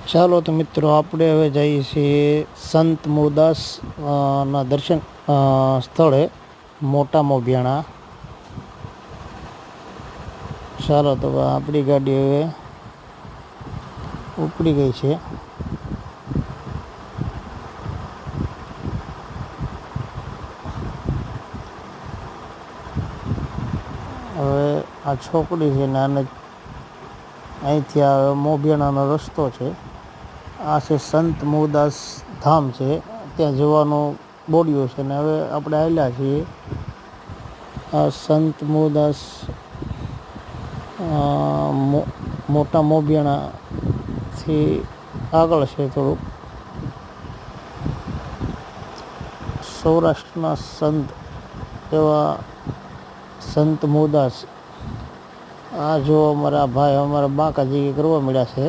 ચાલો તો મિત્રો આપણે હવે જઈએ છીએ સંત મુરદાસ ના દર્શન સ્થળે મોટા મોભિયાણા. ચાલો તો આપણી ગાડી હવે ઉપડી ગઈ છે. હવે આ છોકરી છે ને આને અહીંથી આ મોભિયાણાનો રસ્તો છે. આ છે સંત મુરદાસ ધામ છે, ત્યાં જવાનું બોડિયું છે. ને હવે આપણે આવેલા છીએ આ સંત મુરદાસ મોટા મોભિયાણાથી આગળ છે થોડુંક. સૌરાષ્ટ્રના સંત એવા સંત મુરદાસ. આ જો અમારા ભાઈ અમારા બાકાજી કરવા મળ્યા છે.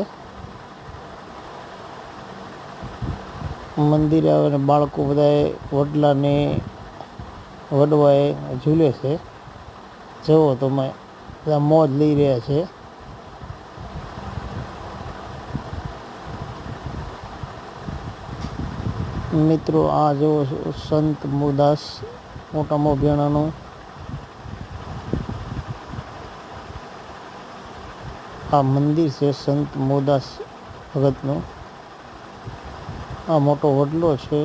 મંદિરે આવે ને બાળકો બધાએ વડલાને વડવાએ ઝૂલે છે. જુઓ તમે બધા મોજ લઈ રહ્યા છે. મિત્રો આ જો સંત મુરદાસ મોટા મોભિયાણાનું આ મંદિર છે. સંત મુરદાસ ભગતનું આ મોટો વડલો છે.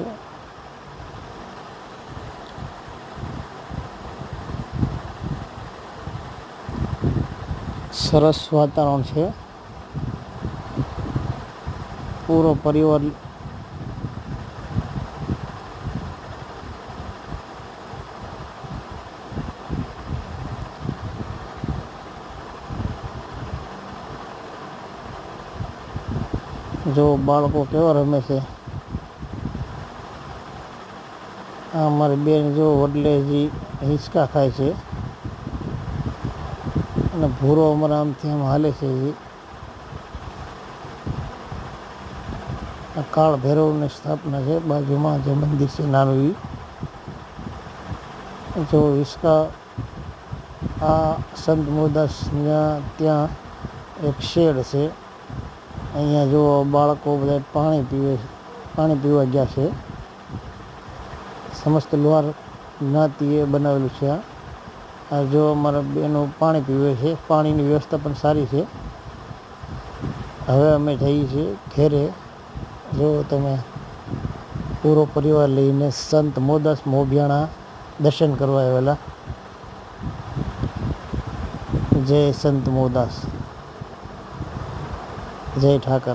સરસ વાતાવરણ છે. પૂરો પરિવાર જો બાળકો કેવા રમે છે. આ અમારી બેન જો વડલેજી હિંચકા ખાય છે અને ભૂરો અમારા આમથી આમ હાલે છે. આ કાળ ભૈરવની સ્થાપના છે. બાજુમાં જે મંદિર છે નાનું જો હિંચકા. આ સંત મુરદાસના ત્યાં એક શેડ છે. અહીંયા જો બાળકો બધા પાણી પીવા ગયા છે. સમસ્ત લોહાર જ્ઞાતિએ બનાવેલું છે. આ જો અમારા બેનો પાણી પીવે છે. પાણીની વ્યવસ્થા પણ સારી છે. હવે અમે જઈએ છીએ ઘેરે. જો તમે પૂરો પરિવાર લઈને સંત મુરદાસ મોભિયાણા દર્શન કરવા આવેલા. જય સંત મુરદાસ, જય ઠાકર.